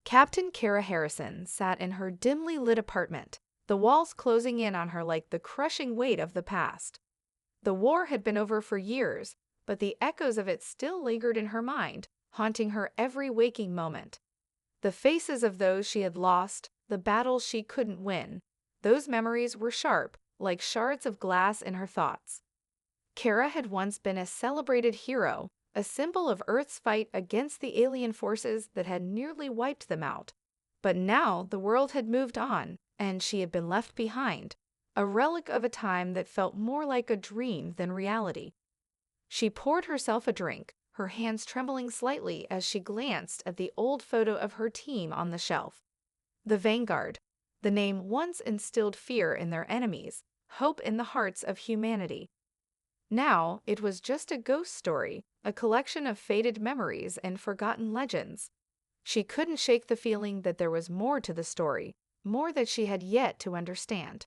Captain Kara Harrison sat in her dimly lit apartment, the walls closing in on her like the crushing weight of the past. The war had been over for years, but the echoes of it still lingered in her mind, haunting her every waking moment. The faces of those she had lost, the battles she couldn't win, those memories were sharp, like shards of glass in her thoughts. Kara had once been a celebrated hero, a symbol of Earth's fight against the alien forces that had nearly wiped them out. But now the world had moved on, and she had been left behind, a relic of a time that felt more like a dream than reality. She poured herself a drink, her hands trembling slightly as she glanced at the old photo of her team on the shelf. The Vanguard. The name once instilled fear in their enemies, hope in the hearts of humanity. Now it was just a ghost story, a collection of faded memories and forgotten legends. She couldn't shake the feeling that there was more to the story, more that she had yet to understand.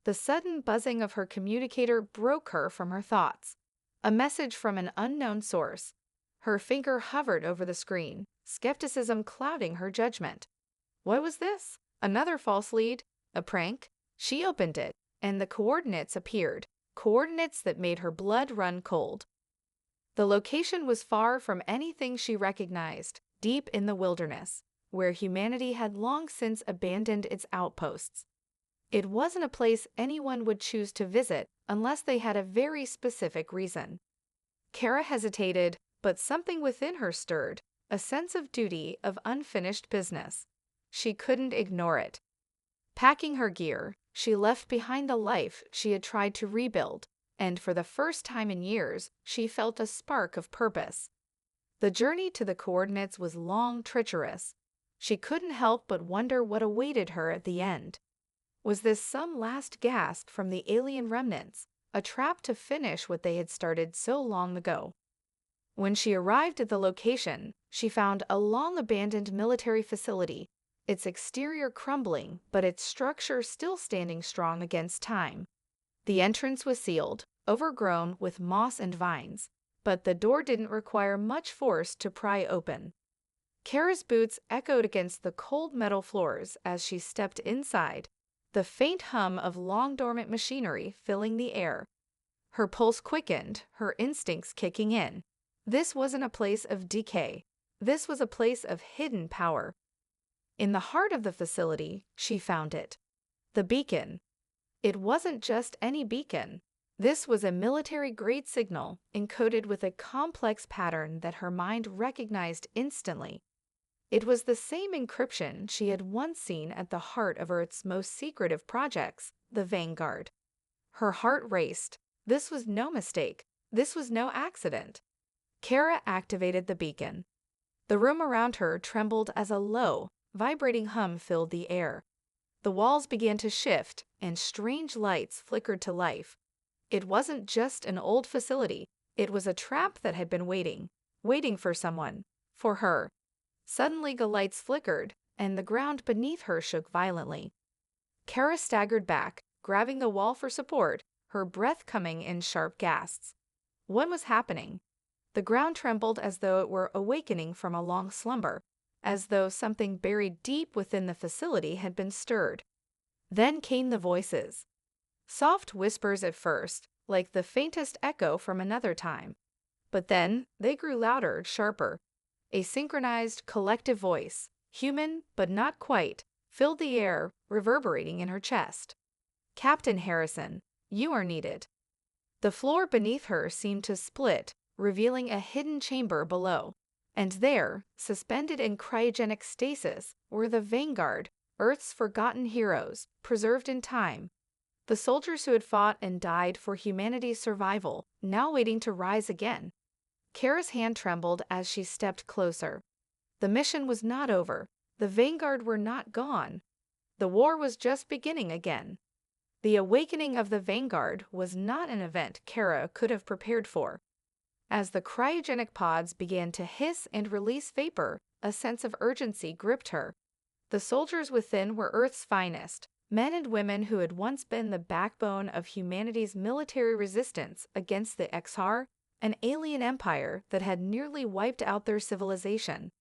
The sudden buzzing of her communicator broke her from her thoughts. A message from an unknown source. Her finger hovered over the screen, skepticism clouding her judgment. What was this? Another false lead? A prank? She opened it, and the coordinates appeared, coordinates that made her blood run cold. The location was far from anything she recognized, deep in the wilderness, where humanity had long since abandoned its outposts. It wasn't a place anyone would choose to visit unless they had a very specific reason. Kara hesitated, but something within her stirred, a sense of duty, of unfinished business. She couldn't ignore it. Packing her gear, she left behind a life she had tried to rebuild, and for the first time in years, she felt a spark of purpose. The journey to the coordinates was long, treacherous. She couldn't help but wonder what awaited her at the end. Was this some last gasp from the alien remnants, a trap to finish what they had started so long ago? When she arrived at the location, she found a long-abandoned military facility, its exterior crumbling but its structure still standing strong against time. The entrance was sealed, overgrown with moss and vines, but the door didn't require much force to pry open. Kara's boots echoed against the cold metal floors as she stepped inside, the faint hum of long-dormant machinery filling the air. Her pulse quickened, her instincts kicking in. This wasn't a place of decay. This was a place of hidden power. In the heart of the facility, she found it. The beacon. It wasn't just any beacon. This was a military-grade signal encoded with a complex pattern that her mind recognized instantly. It was the same encryption she had once seen at the heart of Earth's most secretive projects, the Vanguard. Her heart raced. This was no mistake. This was no accident. Kara activated the beacon. The room around her trembled as a low, vibrating hum filled the air. The walls began to shift, and strange lights flickered to life. It wasn't just an old facility. It was a trap that had been waiting for someone, for her. Suddenly the lights flickered, and the ground beneath her shook violently. Kara staggered back, grabbing the wall for support, her breath coming in sharp gasps. What was happening? The ground trembled as though it were awakening from a long slumber, as though something buried deep within the facility had been stirred. Then came the voices. Soft whispers at first, like the faintest echo from another time. But then they grew louder, sharper. A synchronized, collective voice, human but not quite, filled the air, reverberating in her chest. "Captain Harrison, you are needed." The floor beneath her seemed to split, revealing a hidden chamber below. And there, suspended in cryogenic stasis, were the Vanguard, Earth's forgotten heroes, preserved in time. The soldiers who had fought and died for humanity's survival, now waiting to rise again. Kara's hand trembled as she stepped closer. The mission was not over. The Vanguard were not gone. The war was just beginning again. The awakening of the Vanguard was not an event Kara could have prepared for. As the cryogenic pods began to hiss and release vapor, a sense of urgency gripped her. The soldiers within were Earth's finest, men and women who had once been the backbone of humanity's military resistance against the Xr, an alien empire that had nearly wiped out their civilization.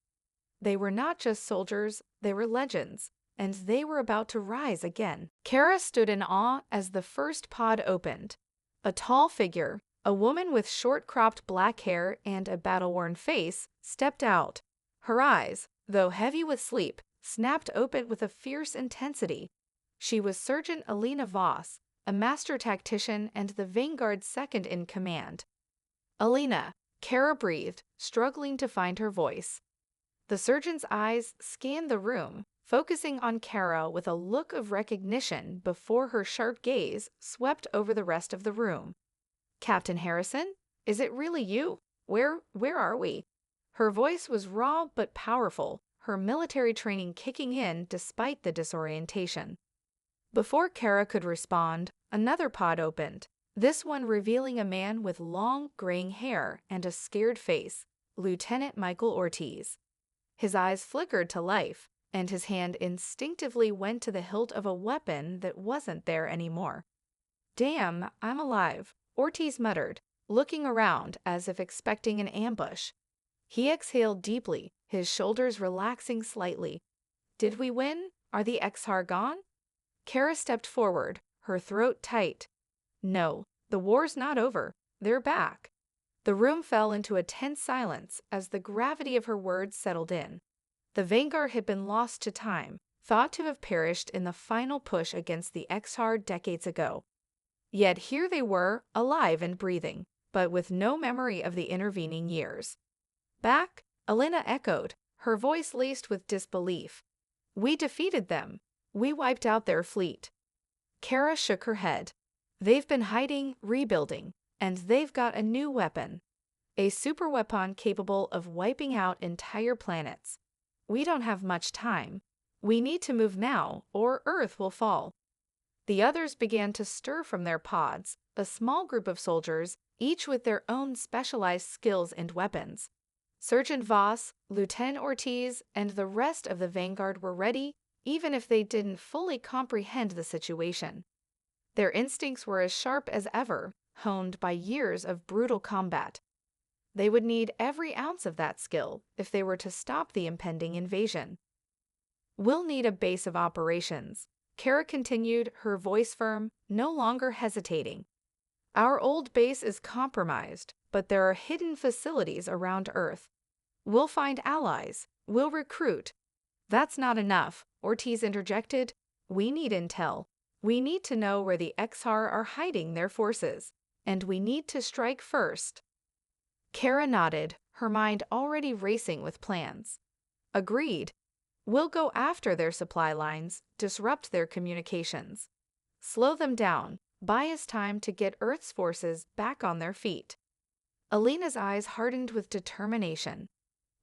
They were not just soldiers, they were legends, and they were about to rise again. Kara stood in awe as the first pod opened. A tall figure, a woman with short-cropped black hair and a battle-worn face, stepped out. Her eyes, though heavy with sleep, snapped open with a fierce intensity. She was Sergeant Alina Voss, a master tactician and the Vanguard's second-in-command. "Alina," Kara breathed, struggling to find her voice. The surgeon's eyes scanned the room, focusing on Kara with a look of recognition before her sharp gaze swept over the rest of the room. "Captain Harrison? Is it really you? Where are we?" Her voice was raw but powerful, her military training kicking in despite the disorientation. Before Kara could respond, another pod opened, this one revealing a man with long, graying hair and a scared face, Lieutenant Michael Ortiz. His eyes flickered to life, and his hand instinctively went to the hilt of a weapon that wasn't there anymore. "Damn, I'm alive," Ortiz muttered, looking around as if expecting an ambush. He exhaled deeply, his shoulders relaxing slightly. "Did we win? Are the Exar gone?" Kara stepped forward, her throat tight. "No, the war's not over. They're back." The room fell into a tense silence as the gravity of her words settled in. The Vanguard had been lost to time, thought to have perished in the final push against the Exar decades ago. Yet here they were, alive and breathing, but with no memory of the intervening years. "Back?" Alina echoed, her voice laced with disbelief. "We defeated them. We wiped out their fleet." Kara shook her head. "They've been hiding, rebuilding, and they've got a new weapon. A superweapon capable of wiping out entire planets. We don't have much time. We need to move now, or Earth will fall." The others began to stir from their pods, a small group of soldiers, each with their own specialized skills and weapons. Sergeant Voss, Lieutenant Ortiz, and the rest of the Vanguard were ready, even if they didn't fully comprehend the situation. Their instincts were as sharp as ever, honed by years of brutal combat. They would need every ounce of that skill if they were to stop the impending invasion. "We'll need a base of operations," Kara continued, her voice firm, no longer hesitating. "Our old base is compromised, but there are hidden facilities around Earth. We'll find allies. We'll recruit." "That's not enough," Ortiz interjected. "We need intel. We need to know where the Exar are hiding their forces, and we need to strike first." Kara nodded, her mind already racing with plans. "Agreed. We'll go after their supply lines, disrupt their communications. Slow them down, buy us time to get Earth's forces back on their feet." Alina's eyes hardened with determination.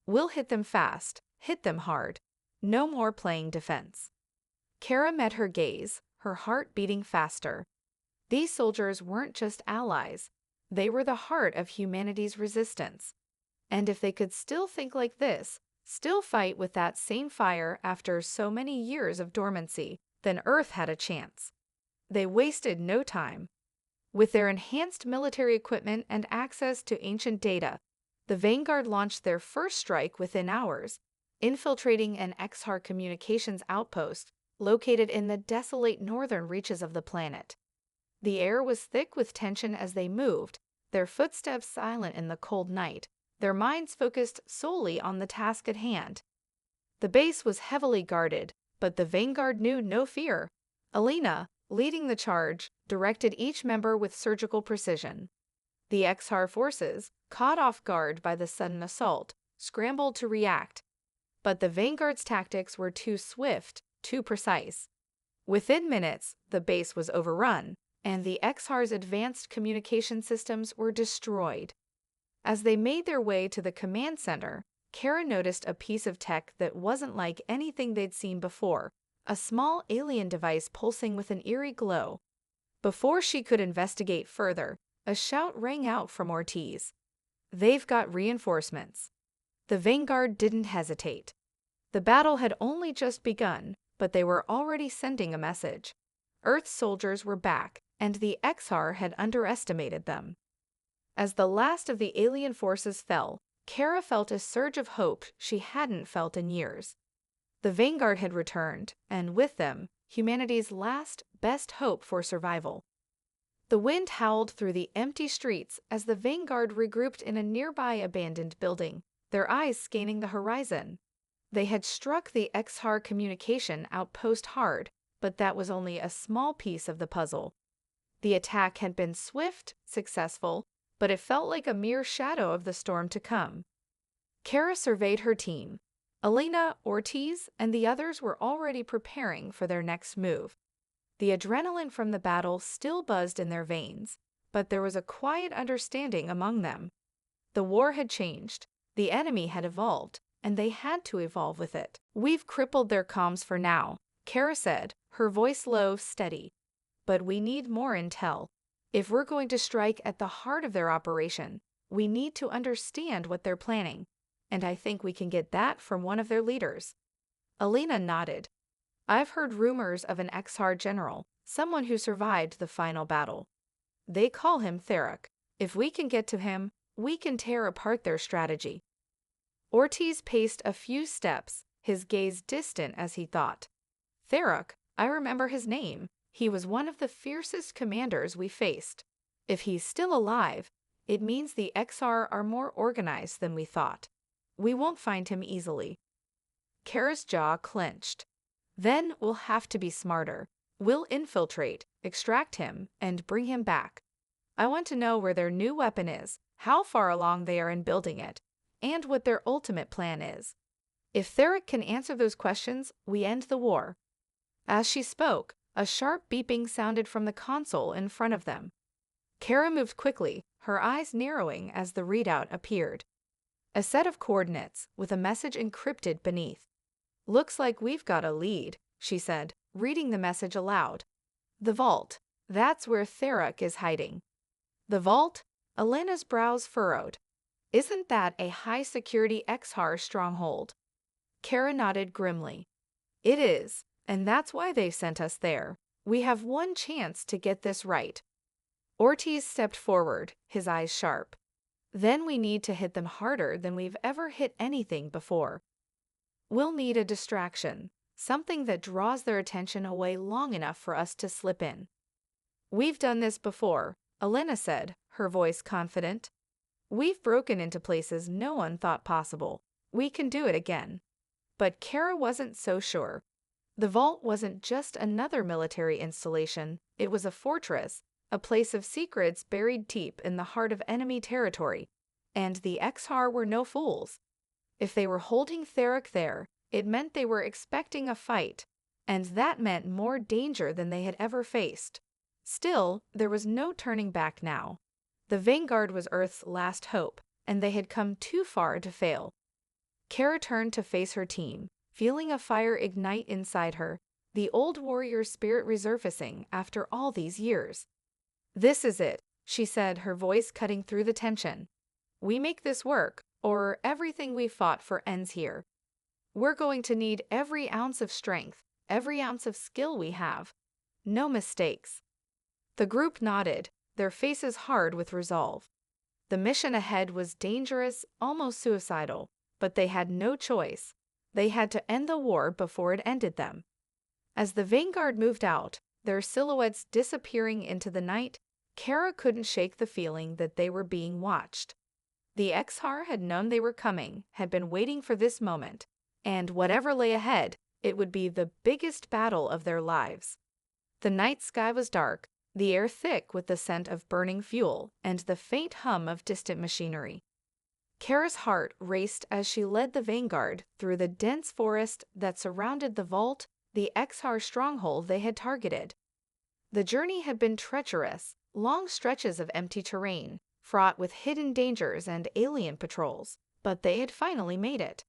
"We'll hit them fast, hit them hard. No more playing defense." Kara met her gaze, her heart beating faster. These soldiers weren't just allies. They were the heart of humanity's resistance. And if they could still think like this, still fight with that same fire after so many years of dormancy, then Earth had a chance. They wasted no time. With their enhanced military equipment and access to ancient data, the Vanguard launched their first strike within hours, infiltrating an Exar communications outpost located in the desolate northern reaches of the planet. The air was thick with tension as they moved, their footsteps silent in the cold night, their minds focused solely on the task at hand. The base was heavily guarded, but the Vanguard knew no fear. Alina, leading the charge, directed each member with surgical precision. The Exar forces, caught off guard by the sudden assault, scrambled to react. But the Vanguard's tactics were too swift, too precise. Within minutes, the base was overrun, and the Exar's advanced communication systems were destroyed. As they made their way to the command center, Kara noticed a piece of tech that wasn't like anything they'd seen before, a small alien device pulsing with an eerie glow. Before she could investigate further, a shout rang out from Ortiz. "They've got reinforcements." The Vanguard didn't hesitate. The battle had only just begun, but they were already sending a message. Earth's soldiers were back, and the Exar had underestimated them. As the last of the alien forces fell, Kara felt a surge of hope she hadn't felt in years. The Vanguard had returned, and with them, humanity's last, best hope for survival. The wind howled through the empty streets as the Vanguard regrouped in a nearby abandoned building, their eyes scanning the horizon. They had struck the Exar communication outpost hard, but that was only a small piece of the puzzle. The attack had been swift, successful, but it felt like a mere shadow of the storm to come. Kara surveyed her team. Elena, Ortiz, and the others were already preparing for their next move. The adrenaline from the battle still buzzed in their veins, but there was a quiet understanding among them. The war had changed, the enemy had evolved, and they had to evolve with it. "We've crippled their comms for now," Kara said, her voice low, steady. "But we need more intel. If we're going to strike at the heart of their operation, we need to understand what they're planning, and I think we can get that from one of their leaders." Elena nodded. "I've heard rumors of an Exar general, someone who survived the final battle. They call him Theric. If we can get to him, we can tear apart their strategy." Ortiz paced a few steps, his gaze distant as he thought. "Theric, I remember his name. He was one of the fiercest commanders we faced. If he's still alive, it means the Exar are more organized than we thought. We won't find him easily." Kara's jaw clenched. "Then we'll have to be smarter. We'll infiltrate, extract him, and bring him back. I want to know where their new weapon is, how far along they are in building it, and what their ultimate plan is. If Theric can answer those questions, we end the war." As she spoke, a sharp beeping sounded from the console in front of them. Kara moved quickly, her eyes narrowing as the readout appeared. A set of coordinates, with a message encrypted beneath. "Looks like we've got a lead," she said, reading the message aloud. "The vault. That's where Theric is hiding." "The vault?" Elena's brows furrowed. "Isn't that a high-security Exar stronghold?" Kara nodded grimly. "It is, and that's why they've sent us there. We have one chance to get this right." Ortiz stepped forward, his eyes sharp. "Then we need to hit them harder than we've ever hit anything before. We'll need a distraction, something that draws their attention away long enough for us to slip in." "We've done this before," Elena said, her voice confident. "We've broken into places no one thought possible. We can do it again." But Kara wasn't so sure. The vault wasn't just another military installation, it was a fortress, a place of secrets buried deep in the heart of enemy territory, and the Exar were no fools. If they were holding Theric there, it meant they were expecting a fight, and that meant more danger than they had ever faced. Still, there was no turning back now. The Vanguard was Earth's last hope, and they had come too far to fail. Kara turned to face her team, feeling a fire ignite inside her, the old warrior spirit resurfacing after all these years. "This is it," she said, her voice cutting through the tension. "We make this work, or everything we fought for ends here. We're going to need every ounce of strength, every ounce of skill we have. No mistakes." The group nodded, their faces hard with resolve. The mission ahead was dangerous, almost suicidal, but they had no choice. They had to end the war before it ended them. As the Vanguard moved out, their silhouettes disappearing into the night, Kara couldn't shake the feeling that they were being watched. The Exar had known they were coming, had been waiting for this moment, and whatever lay ahead, it would be the biggest battle of their lives. The night sky was dark, the air thick with the scent of burning fuel and the faint hum of distant machinery. Kara's heart raced as she led the Vanguard through the dense forest that surrounded the vault, the Exar stronghold they had targeted. The journey had been treacherous, long stretches of empty terrain, fraught with hidden dangers and alien patrols, but they had finally made it.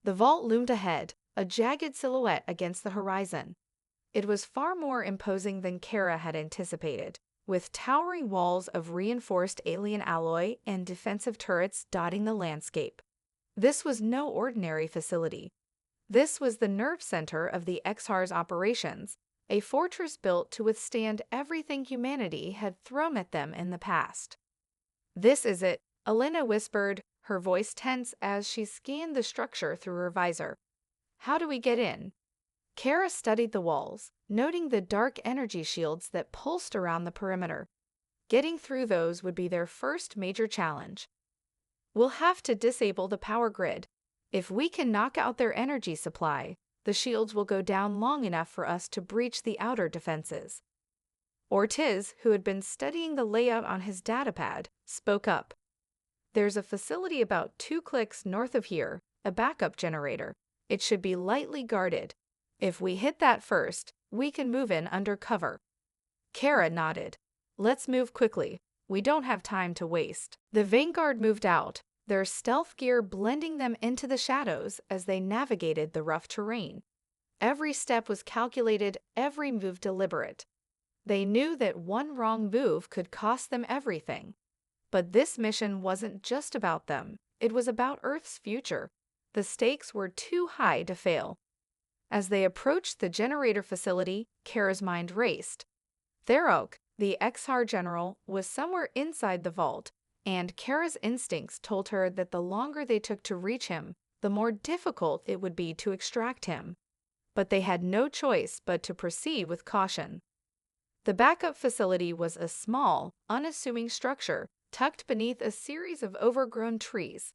The vault loomed ahead, a jagged silhouette against the horizon. It was far more imposing than Kara had anticipated, with towering walls of reinforced alien alloy and defensive turrets dotting the landscape. This was no ordinary facility. This was the nerve center of the Exar's operations, a fortress built to withstand everything humanity had thrown at them in the past. "This is it," Elena whispered, her voice tense as she scanned the structure through her visor. "How do we get in?" Kara studied the walls, noting the dark energy shields that pulsed around the perimeter. Getting through those would be their first major challenge. "We'll have to disable the power grid. If we can knock out their energy supply, the shields will go down long enough for us to breach the outer defenses." Ortiz, who had been studying the layout on his datapad, spoke up. "There's a facility about 2 clicks north of here, a backup generator. It should be lightly guarded. If we hit that first, we can move in under cover." Kara nodded. "Let's move quickly. We don't have time to waste." The Vanguard moved out, their stealth gear blending them into the shadows as they navigated the rough terrain. Every step was calculated, every move deliberate. They knew that one wrong move could cost them everything. But this mission wasn't just about them. It was about Earth's future. The stakes were too high to fail. As they approached the generator facility, Kara's mind raced. Therok, the Exar general, was somewhere inside the vault, and Kara's instincts told her that the longer they took to reach him, the more difficult it would be to extract him. But they had no choice but to proceed with caution. The backup facility was a small, unassuming structure tucked beneath a series of overgrown trees.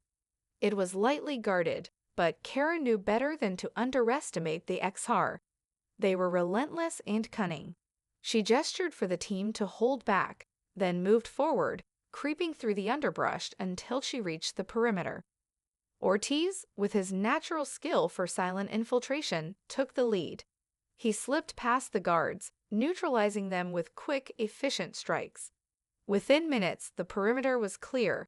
It was lightly guarded, but Kara knew better than to underestimate the Exar. They were relentless and cunning. She gestured for the team to hold back, then moved forward, creeping through the underbrush until she reached the perimeter. Ortiz, with his natural skill for silent infiltration, took the lead. He slipped past the guards, neutralizing them with quick, efficient strikes. Within minutes, the perimeter was clear.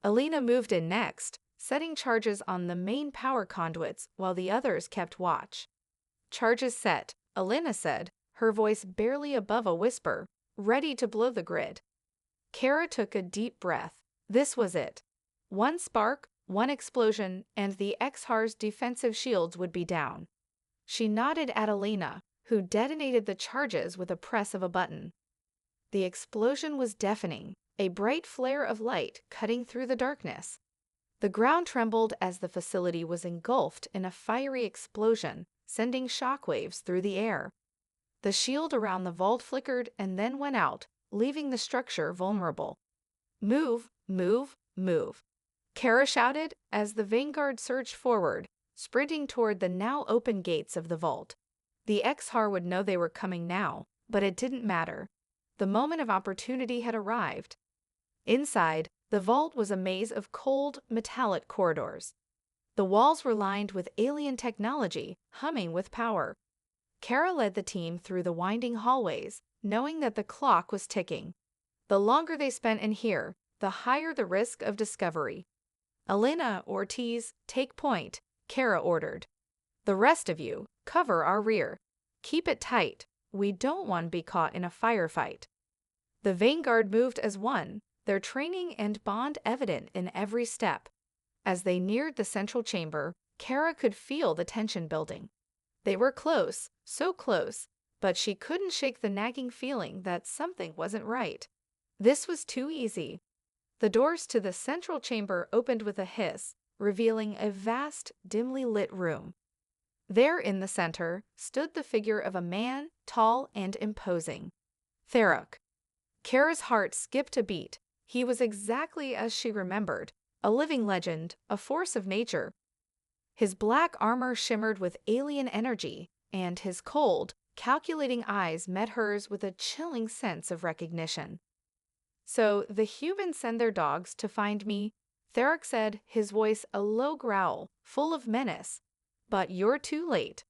Alina moved in next, setting charges on the main power conduits while the others kept watch. "Charges set," Alina said, her voice barely above a whisper, ready to blow the grid. Kara took a deep breath. This was it. One spark, one explosion, and the Exar's defensive shields would be down. She nodded at Alina, who detonated the charges with a press of a button. The explosion was deafening, a bright flare of light cutting through the darkness. The ground trembled as the facility was engulfed in a fiery explosion, sending shockwaves through the air. The shield around the vault flickered and then went out, leaving the structure vulnerable. "Move, move, move," Kara shouted as the Vanguard surged forward, sprinting toward the now open gates of the vault. The Exar would know they were coming now, but it didn't matter. The moment of opportunity had arrived. Inside, the vault was a maze of cold, metallic corridors. The walls were lined with alien technology, humming with power. Kara led the team through the winding hallways, knowing that the clock was ticking. The longer they spent in here, the higher the risk of discovery. "Alina, Ortiz, take point," Kara ordered. "The rest of you, cover our rear. Keep it tight. We don't want to be caught in a firefight." The Vanguard moved as one, their training and bond evident in every step. As they neared the central chamber, Kara could feel the tension building. They were close, so close, but she couldn't shake the nagging feeling that something wasn't right. This was too easy. The doors to the central chamber opened with a hiss, revealing a vast, dimly lit room. There in the center stood the figure of a man, tall and imposing. Therok. Kara's heart skipped a beat. He was exactly as she remembered, a living legend, a force of nature. His black armor shimmered with alien energy, and his cold, calculating eyes met hers with a chilling sense of recognition. "So the humans send their dogs to find me," Therok said, his voice a low growl, full of menace. "But you're too late."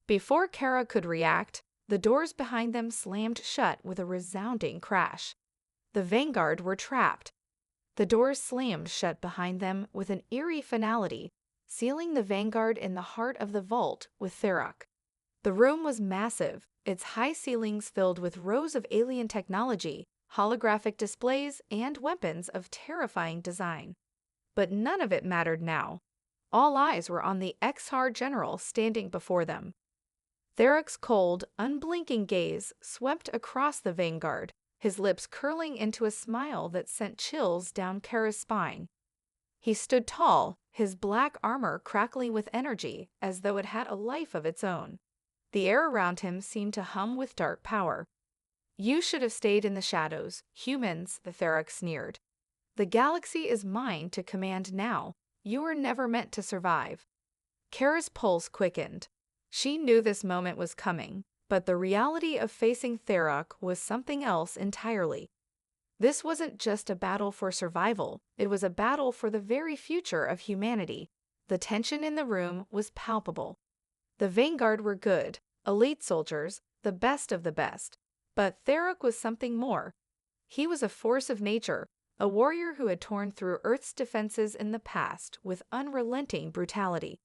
Before Kara could react, the doors behind them slammed shut with a resounding crash. The Vanguard were trapped. The doors slammed shut behind them with an eerie finality, sealing the Vanguard in the heart of the vault with Therok. The room was massive, its high ceilings filled with rows of alien technology, holographic displays, and weapons of terrifying design. But none of it mattered now. All eyes were on the Exar general standing before them. Therok's cold, unblinking gaze swept across the Vanguard, his lips curling into a smile that sent chills down Kara's spine. He stood tall, his black armor crackling with energy as though it had a life of its own. The air around him seemed to hum with dark power. "You should have stayed in the shadows, humans," the Therox sneered. "The galaxy is mine to command now. You were never meant to survive." Kara's pulse quickened. She knew this moment was coming, but the reality of facing Therox was something else entirely. This wasn't just a battle for survival, it was a battle for the very future of humanity. The tension in the room was palpable. The Vanguard were good, elite soldiers, the best of the best. But Therox was something more. He was a force of nature, a warrior who had torn through Earth's defenses in the past with unrelenting brutality.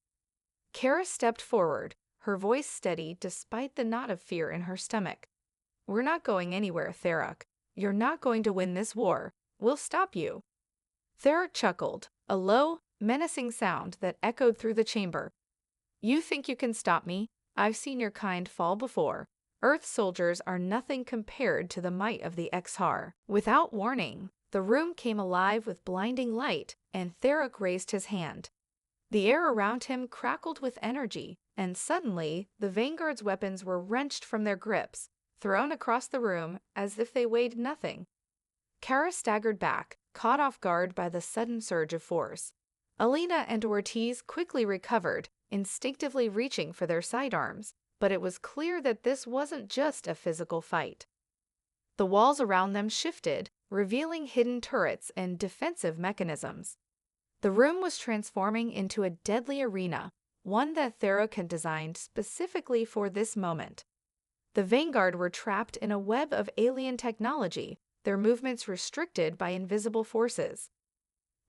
Kara stepped forward, her voice steady despite the knot of fear in her stomach. "We're not going anywhere, Therox. You're not going to win this war. We'll stop you." Therox chuckled, a low, menacing sound that echoed through the chamber. "You think you can stop me? I've seen your kind fall before. Earth soldiers are nothing compared to the might of the HFY." Without warning, the room came alive with blinding light, and Therox raised his hand. The air around him crackled with energy, and suddenly the Vanguard's weapons were wrenched from their grips, thrown across the room as if they weighed nothing. Kara staggered back, caught off guard by the sudden surge of force. Alina and Ortiz quickly recovered, instinctively reaching for their sidearms, but it was clear that this wasn't just a physical fight. The walls around them shifted, revealing hidden turrets and defensive mechanisms. The room was transforming into a deadly arena, one that Therox had designed specifically for this moment. The Vanguard were trapped in a web of alien technology, their movements restricted by invisible forces.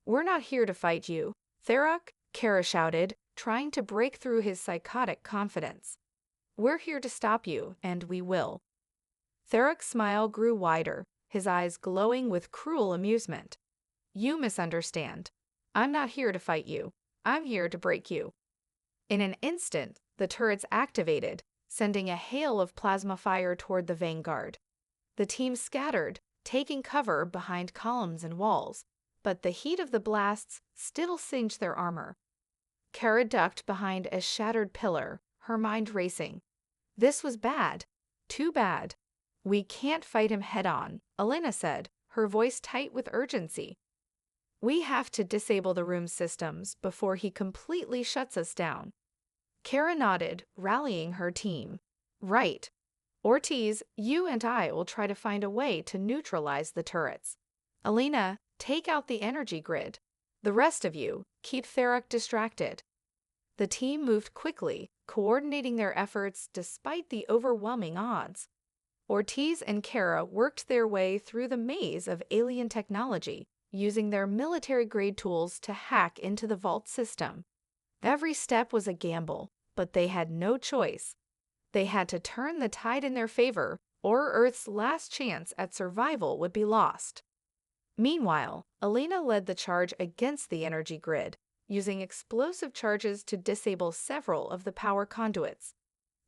"We're not here to fight you, Therox," Kara shouted, trying to break through his psychotic confidence. "We're here to stop you, and we will." Therox's smile grew wider, his eyes glowing with cruel amusement. "You misunderstand. I'm not here to fight you. I'm here to break you." In an instant, the turrets activated, sending a hail of plasma fire toward the Vanguard. The team scattered, taking cover behind columns and walls, but the heat of the blasts still singed their armor. Kara ducked behind a shattered pillar, her mind racing. This was bad. Too bad. "We can't fight him head-on," Alina said, her voice tight with urgency. "We have to disable the room's systems before he completely shuts us down." Kara nodded, rallying her team. "Right. Ortiz, you and I will try to find a way to neutralize the turrets. Alina, take out the energy grid. The rest of you, keep Therox distracted." The team moved quickly, coordinating their efforts despite the overwhelming odds. Ortiz and Kara worked their way through the maze of alien technology, using their military-grade tools to hack into the vault system. Every step was a gamble, but they had no choice. They had to turn the tide in their favor, or Earth's last chance at survival would be lost. Meanwhile, Alina led the charge against the energy grid, using explosive charges to disable several of the power conduits.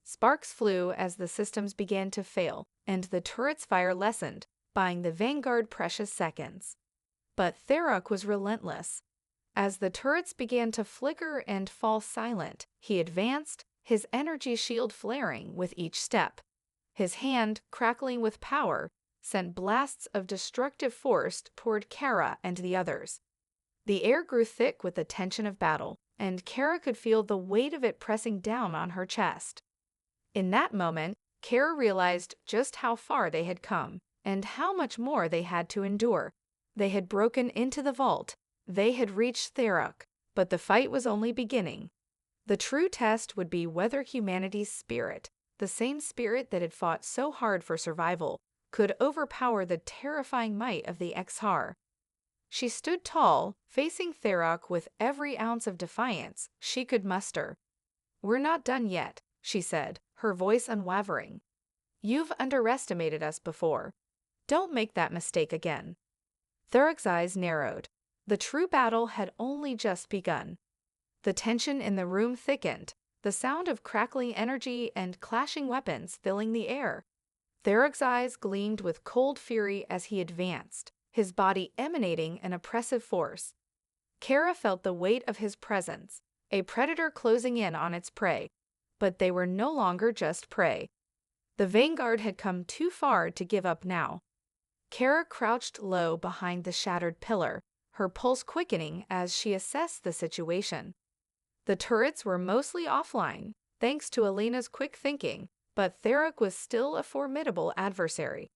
Sparks flew as the systems began to fail, and the turret's fire lessened, buying the Vanguard precious seconds. But Therox was relentless. As the turrets began to flicker and fall silent, he advanced, his energy shield flaring with each step. His hand, crackling with power, sent blasts of destructive force toward Kara and the others. The air grew thick with the tension of battle, and Kara could feel the weight of it pressing down on her chest. In that moment, Kara realized just how far they had come, and how much more they had to endure. They had broken into the vault. They had reached Therox, but the fight was only beginning. The true test would be whether humanity's spirit, the same spirit that had fought so hard for survival, could overpower the terrifying might of the HFY. She stood tall, facing Therox with every ounce of defiance she could muster. "We're not done yet," she said, her voice unwavering. "You've underestimated us before. Don't make that mistake again." Therox's eyes narrowed. The true battle had only just begun. The tension in the room thickened, the sound of crackling energy and clashing weapons filling the air. Therox's eyes gleamed with cold fury as he advanced, his body emanating an oppressive force. Kara felt the weight of his presence, a predator closing in on its prey. But they were no longer just prey. The Vanguard had come too far to give up now. Kara crouched low behind the shattered pillar, her pulse quickening as she assessed the situation. The turrets were mostly offline, thanks to Elena's quick thinking, but Theric was still a formidable adversary.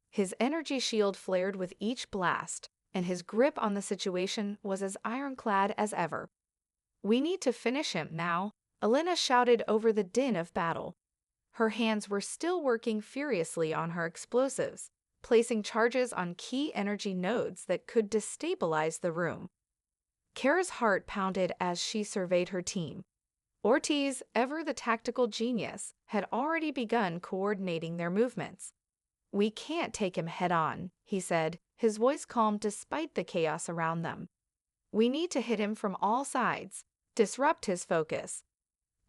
His energy shield flared with each blast, and his grip on the situation was as ironclad as ever. "We need to finish him now," Elena shouted over the din of battle. Her hands were still working furiously on her explosives, placing charges on key energy nodes that could destabilize the room. Kara's heart pounded as she surveyed her team. Ortiz, ever the tactical genius, had already begun coordinating their movements. "We can't take him head-on," he said, his voice calm despite the chaos around them. "We need to hit him from all sides, disrupt his focus."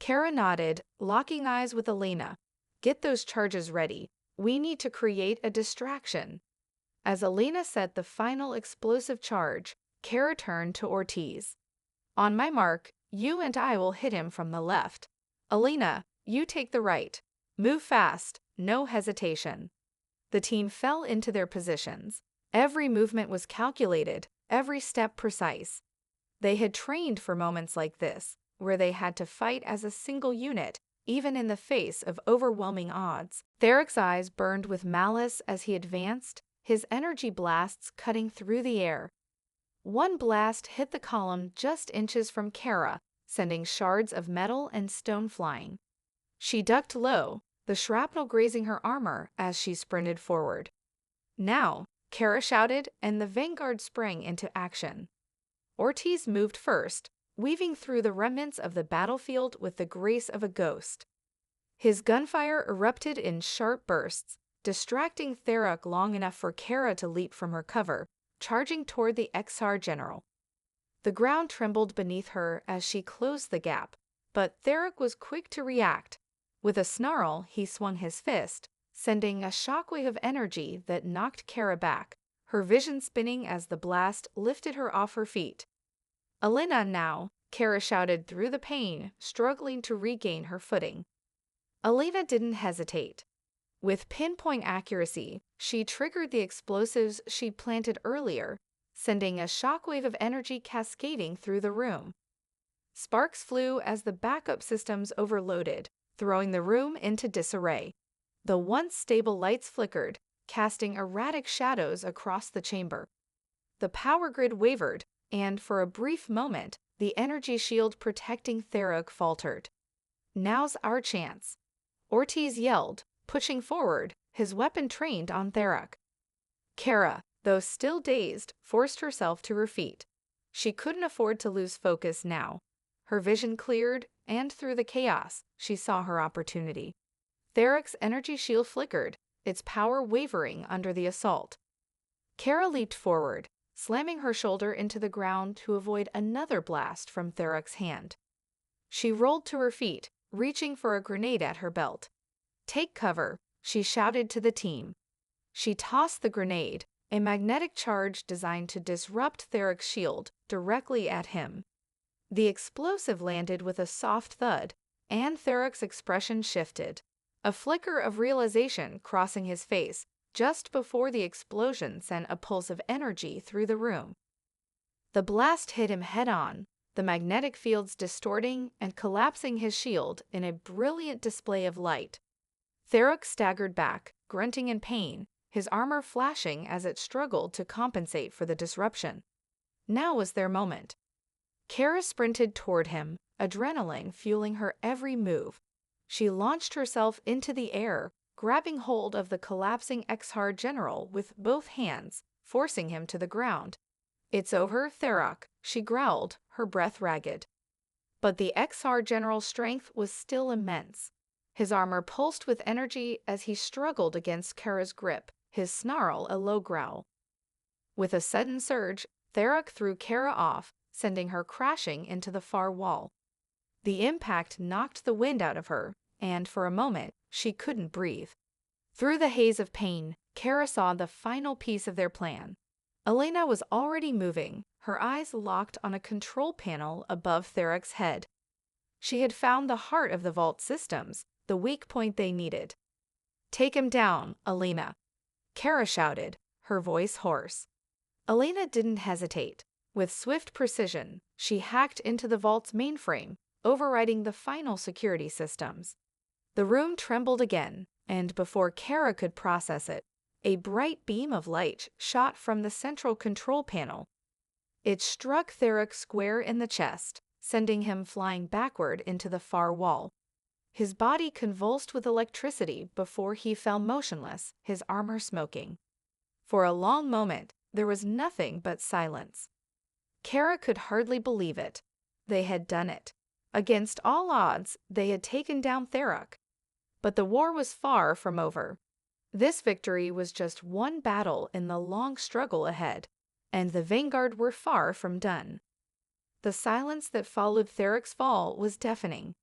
Kara nodded, locking eyes with Elena. "Get those charges ready. We need to create a distraction." As Elena set the final explosive charge, Kara turned to Ortiz. "On my mark, you and I will hit him from the left. Elena, you take the right. Move fast, no hesitation." The team fell into their positions. Every movement was calculated, every step precise. They had trained for moments like this, where they had to fight as a single unit, even in the face of overwhelming odds. Theric's eyes burned with malice as he advanced, his energy blasts cutting through the air. One blast hit the column just inches from Kara, sending shards of metal and stone flying. She ducked low, the shrapnel grazing her armor as she sprinted forward. "Now," Kara shouted, and the Vanguard sprang into action. Ortiz moved first, weaving through the remnants of the battlefield with the grace of a ghost. His gunfire erupted in sharp bursts, distracting Theric long enough for Kara to leap from her cover, charging toward the XR general. The ground trembled beneath her as she closed the gap, but Theric was quick to react. With a snarl, he swung his fist, sending a shockwave of energy that knocked Kara back, her vision spinning as the blast lifted her off her feet. "Elena now," Kara shouted through the pain, struggling to regain her footing. Elena didn't hesitate. With pinpoint accuracy, she triggered the explosives she'd planted earlier, sending a shockwave of energy cascading through the room. Sparks flew as the backup systems overloaded, throwing the room into disarray. The once stable lights flickered, casting erratic shadows across the chamber. The power grid wavered, and for a brief moment, the energy shield protecting Theric faltered. "Now's our chance," Ortiz yelled, pushing forward, his weapon trained on Theric. Kara, though still dazed, forced herself to her feet. She couldn't afford to lose focus now. Her vision cleared, and through the chaos, she saw her opportunity. Theric's energy shield flickered, its power wavering under the assault. Kara leaped forward, slamming her shoulder into the ground to avoid another blast from Theric's hand. She rolled to her feet, reaching for a grenade at her belt. "Take cover," she shouted to the team. She tossed the grenade, a magnetic charge designed to disrupt Theric's shield, directly at him. The explosive landed with a soft thud, and Theric's expression shifted, a flicker of realization crossing his face just before the explosion sent a pulse of energy through the room. The blast hit him head-on, the magnetic fields distorting and collapsing his shield in a brilliant display of light. Theric staggered back, grunting in pain, his armor flashing as it struggled to compensate for the disruption. Now was their moment. Kara sprinted toward him, adrenaline fueling her every move. She launched herself into the air, grabbing hold of the collapsing XR general with both hands, forcing him to the ground. "It's over, Theric," she growled, her breath ragged. But the XR general's strength was still immense. His armor pulsed with energy as he struggled against Kara's grip, his snarl a low growl. With a sudden surge, Theric threw Kara off, sending her crashing into the far wall. The impact knocked the wind out of her, and for a moment, she couldn't breathe. Through the haze of pain, Kara saw the final piece of their plan. Elena was already moving, her eyes locked on a control panel above Therak's head. She had found the heart of the vault systems, the weak point they needed. "Take him down, Elena," Kara shouted, her voice hoarse. Elena didn't hesitate. With swift precision, she hacked into the vault's mainframe, overriding the final security systems. The room trembled again, and before Kara could process it, a bright beam of light shot from the central control panel. It struck Therak square in the chest, sending him flying backward into the far wall. His body convulsed with electricity before he fell motionless, his armor smoking. For a long moment, there was nothing but silence. Kara could hardly believe it. They had done it. Against all odds, they had taken down Therak. But the war was far from over. This victory was just one battle in the long struggle ahead, and the Vanguard were far from done. The silence that followed Therak's fall was deafening.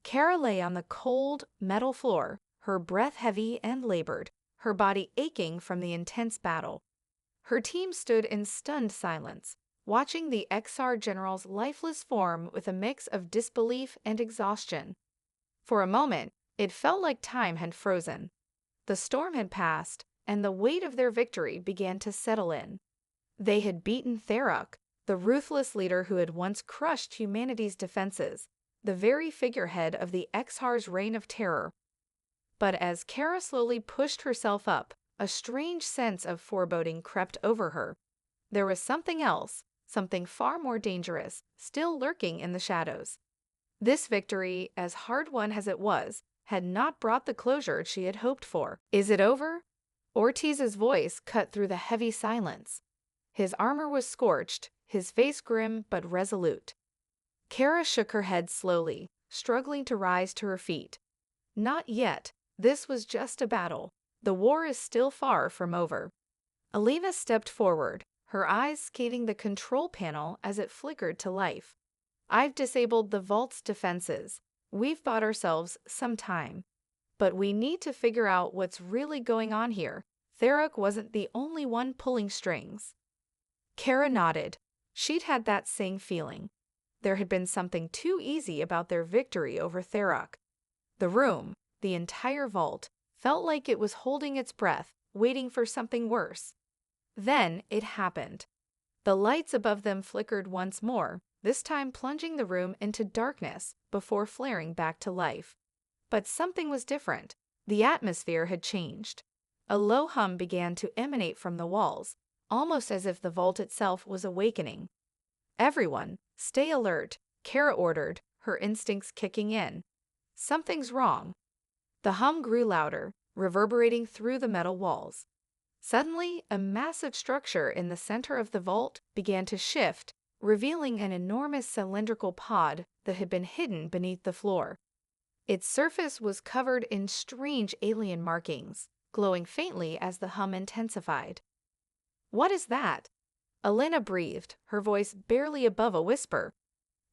Kara lay on the cold, metal floor, her breath heavy and labored, her body aching from the intense battle. Her team stood in stunned silence, watching the XR general's lifeless form with a mix of disbelief and exhaustion. For a moment, it felt like time had frozen. The storm had passed, and the weight of their victory began to settle in. They had beaten Therak, the ruthless leader who had once crushed humanity's defenses, the very figurehead of the Xr's reign of terror. But as Kara slowly pushed herself up, a strange sense of foreboding crept over her. There was something else, something far more dangerous, still lurking in the shadows. This victory, as hard-won as it was, had not brought the closure she had hoped for. "Is it over?" Ortiz's voice cut through the heavy silence. His armor was scorched, his face grim but resolute. Kara shook her head slowly, struggling to rise to her feet. "Not yet. This was just a battle. The war is still far from over." Elena stepped forward, her eyes scanning the control panel as it flickered to life. "I've disabled the vault's defenses. We've bought ourselves some time. But we need to figure out what's really going on here. Therak wasn't the only one pulling strings." Kara nodded. She'd had that same feeling. There had been something too easy about their victory over Therak. The room, the entire vault, felt like it was holding its breath, waiting for something worse. Then it happened. The lights above them flickered once more, this time plunging the room into darkness before flaring back to life. But something was different. The atmosphere had changed. A low hum began to emanate from the walls, almost as if the vault itself was awakening. "Everyone, stay alert," Kara ordered, her instincts kicking in. "Something's wrong." The hum grew louder, reverberating through the metal walls. Suddenly, a massive structure in the center of the vault began to shift, revealing an enormous cylindrical pod that had been hidden beneath the floor. Its surface was covered in strange alien markings, glowing faintly as the hum intensified. "What is that?" Elena breathed, her voice barely above a whisper.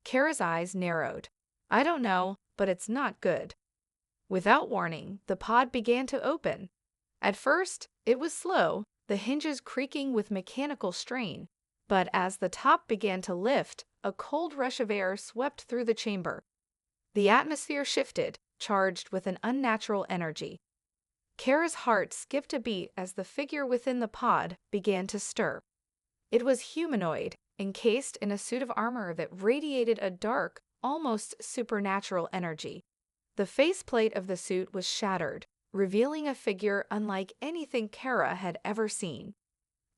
Kara's eyes narrowed. "I don't know, but it's not good." Without warning, the pod began to open. At first, it was slow, the hinges creaking with mechanical strain. But as the top began to lift, a cold rush of air swept through the chamber. The atmosphere shifted, charged with an unnatural energy. Kara's heart skipped a beat as the figure within the pod began to stir. It was humanoid, encased in a suit of armor that radiated a dark, almost supernatural energy. The faceplate of the suit was shattered, revealing a figure unlike anything Kara had ever seen.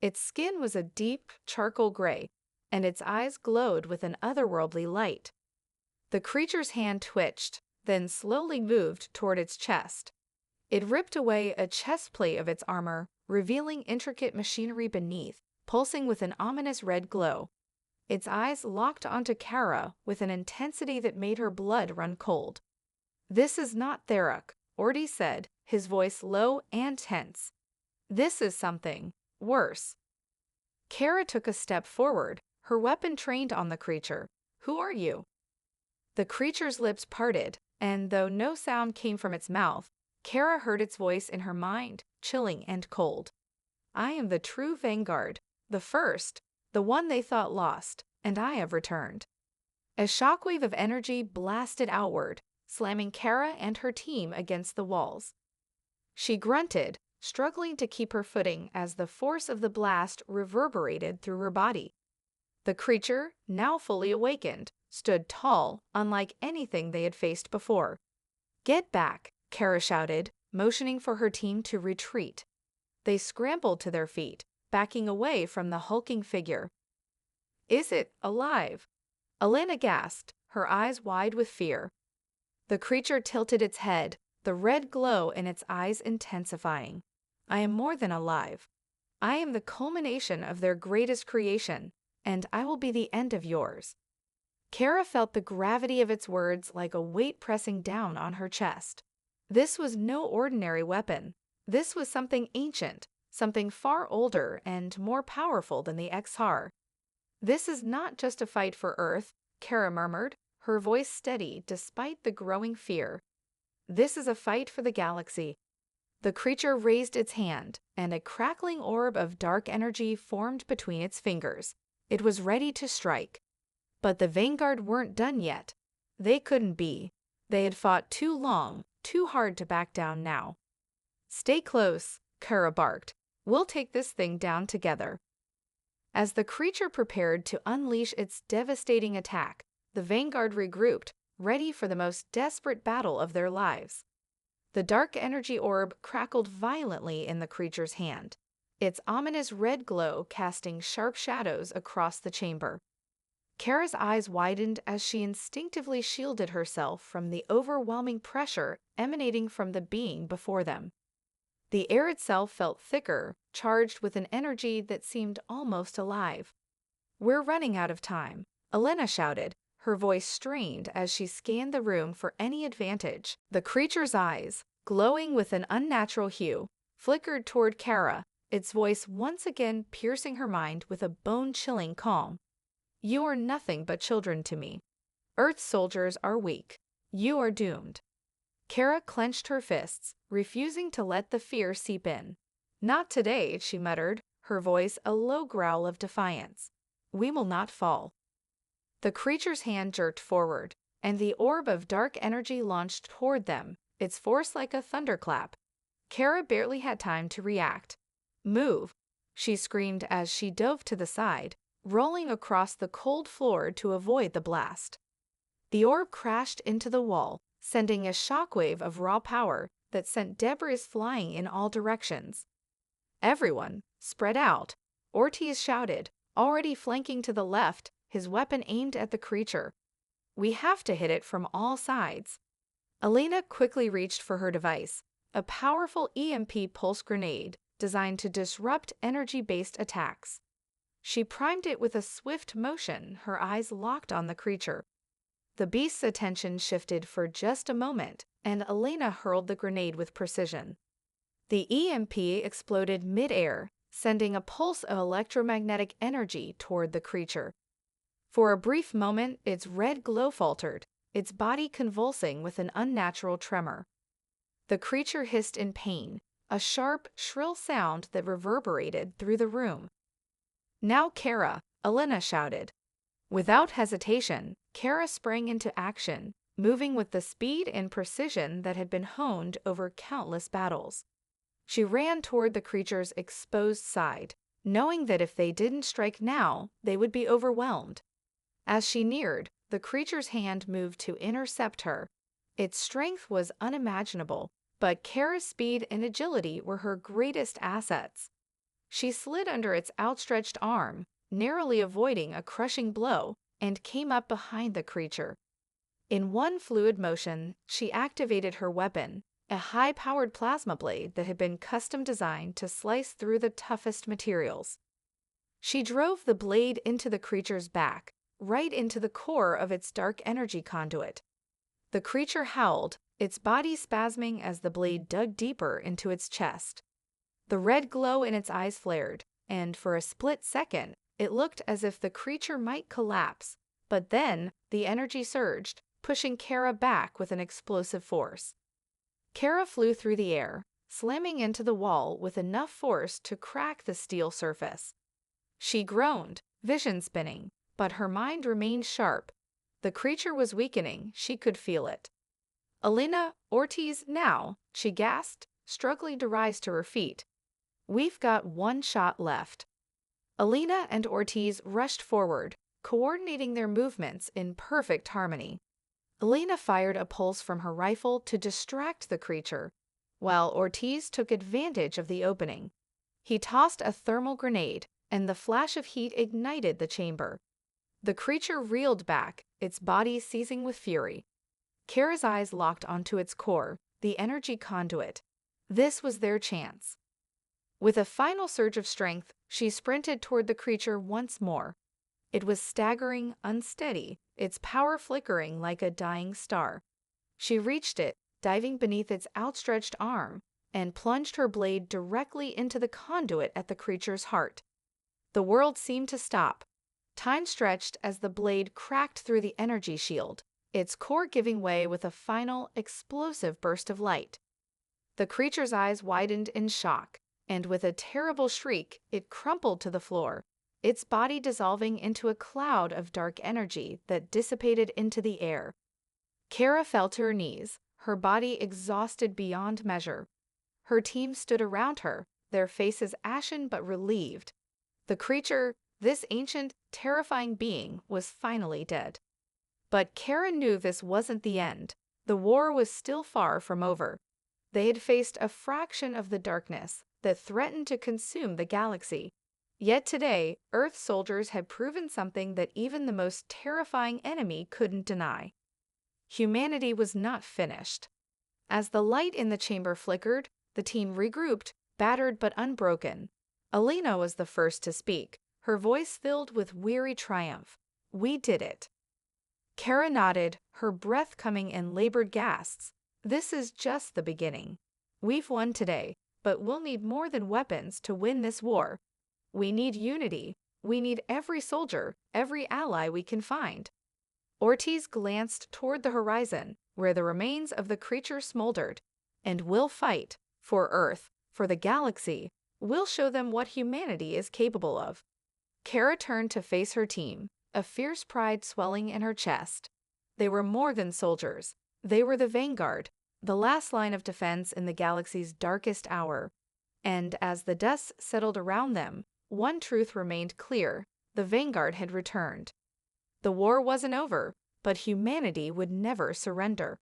Its skin was a deep, charcoal gray, and its eyes glowed with an otherworldly light. The creature's hand twitched, then slowly moved toward its chest. It ripped away a chest plate of its armor, revealing intricate machinery beneath, pulsing with an ominous red glow. Its eyes locked onto Kara with an intensity that made her blood run cold. "This is not Therak," Orty said, his voice low and tense. "This is something worse." Kara took a step forward, her weapon trained on the creature. "Who are you?" The creature's lips parted, and though no sound came from its mouth, Kara heard its voice in her mind, chilling and cold. "I am the true Vanguard. The first, the one they thought lost, and I have returned. A shockwave of energy blasted outward, slamming Kara and her team against the walls. She grunted, struggling to keep her footing as the force of the blast reverberated through her body. The creature, now fully awakened, stood tall, unlike anything they had faced before. "Get back," Kara shouted, motioning for her team to retreat. They scrambled to their feet, backing away from the hulking figure. "Is it alive?" Elena gasped, her eyes wide with fear. The creature tilted its head, the red glow in its eyes intensifying. "I am more than alive. I am the culmination of their greatest creation, and I will be the end of yours." Kara felt the gravity of its words like a weight pressing down on her chest. This was no ordinary weapon. This was something ancient, something far older and more powerful than the Exar. "This is not just a fight for Earth," Kara murmured, her voice steady despite the growing fear. "This is a fight for the galaxy." The creature raised its hand, and a crackling orb of dark energy formed between its fingers. It was ready to strike. But the Vanguard weren't done yet. They couldn't be. They had fought too long, too hard to back down now. "Stay close," Kara barked. "We'll take this thing down together." As the creature prepared to unleash its devastating attack, the Vanguard regrouped, ready for the most desperate battle of their lives. The dark energy orb crackled violently in the creature's hand, its ominous red glow casting sharp shadows across the chamber. Kara's eyes widened as she instinctively shielded herself from the overwhelming pressure emanating from the being before them. The air itself felt thicker, charged with an energy that seemed almost alive. "We're running out of time," Elena shouted, her voice strained as she scanned the room for any advantage. The creature's eyes, glowing with an unnatural hue, flickered toward Kara, its voice once again piercing her mind with a bone-chilling calm. "You are nothing but children to me. Earth's soldiers are weak. You are doomed." Kara clenched her fists, refusing to let the fear seep in. "Not today," she muttered, her voice a low growl of defiance. "We will not fall." The creature's hand jerked forward, and the orb of dark energy launched toward them, its force like a thunderclap. Kara barely had time to react. "Move!" she screamed as she dove to the side, rolling across the cold floor to avoid the blast. The orb crashed into the wall, sending a shockwave of raw power that sent debris flying in all directions. "Everyone, spread out," Ortiz shouted, already flanking to the left, his weapon aimed at the creature. "We have to hit it from all sides." Elena quickly reached for her device, a powerful EMP pulse grenade designed to disrupt energy-based attacks. She primed it with a swift motion, her eyes locked on the creature. The beast's attention shifted for just a moment, and Elena hurled the grenade with precision. The EMP exploded mid-air, sending a pulse of electromagnetic energy toward the creature. For a brief moment, its red glow faltered, its body convulsing with an unnatural tremor. The creature hissed in pain, a sharp, shrill sound that reverberated through the room. "Now, Kara," Elena shouted. Without hesitation, Kara sprang into action, moving with the speed and precision that had been honed over countless battles. She ran toward the creature's exposed side, knowing that if they didn't strike now, they would be overwhelmed. As she neared, the creature's hand moved to intercept her. Its strength was unimaginable, but Kara's speed and agility were her greatest assets. She slid under its outstretched arm, narrowly avoiding a crushing blow, and came up behind the creature. In one fluid motion, she activated her weapon, a high-powered plasma blade that had been custom-designed to slice through the toughest materials. She drove the blade into the creature's back, right into the core of its dark energy conduit. The creature howled, its body spasming as the blade dug deeper into its chest. The red glow in its eyes flared, and for a split second, it looked as if the creature might collapse, but then the energy surged, pushing Kara back with an explosive force. Kara flew through the air, slamming into the wall with enough force to crack the steel surface. She groaned, vision spinning, but her mind remained sharp. The creature was weakening, she could feel it. "Alina, Ortiz, now," she gasped, struggling to rise to her feet. "We've got one shot left." Alina and Ortiz rushed forward, coordinating their movements in perfect harmony. Alina fired a pulse from her rifle to distract the creature, while Ortiz took advantage of the opening. He tossed a thermal grenade, and the flash of heat ignited the chamber. The creature reeled back, its body seizing with fury. Kara's eyes locked onto its core, the energy conduit. This was their chance. With a final surge of strength, she sprinted toward the creature once more. It was staggering, unsteady, its power flickering like a dying star. She reached it, diving beneath its outstretched arm, and plunged her blade directly into the conduit at the creature's heart. The world seemed to stop. Time stretched as the blade cracked through the energy shield, its core giving way with a final, explosive burst of light. The creature's eyes widened in shock, and with a terrible shriek, it crumpled to the floor, its body dissolving into a cloud of dark energy that dissipated into the air. Kara fell to her knees, her body exhausted beyond measure. Her team stood around her, their faces ashen but relieved. The creature, this ancient, terrifying being, was finally dead. But Kara knew this wasn't the end. The war was still far from over. They had faced a fraction of the darkness that threatened to consume the galaxy. Yet today, Earth soldiers had proven something that even the most terrifying enemy couldn't deny. Humanity was not finished. As the light in the chamber flickered, the team regrouped, battered but unbroken. Alina was the first to speak, her voice filled with weary triumph. "We did it." Kara nodded, her breath coming in labored gasps. "This is just the beginning. We've won today, but we'll need more than weapons to win this war. We need unity. We need every soldier, every ally we can find." Ortiz glanced toward the horizon, where the remains of the creature smoldered. "And we'll fight. For Earth. For the galaxy. We'll show them what humanity is capable of." Kara turned to face her team, a fierce pride swelling in her chest. They were more than soldiers. They were the Vanguard, the last line of defense in the galaxy's darkest hour. And as the dust settled around them, one truth remained clear: the Vanguard had returned. The war wasn't over, but humanity would never surrender.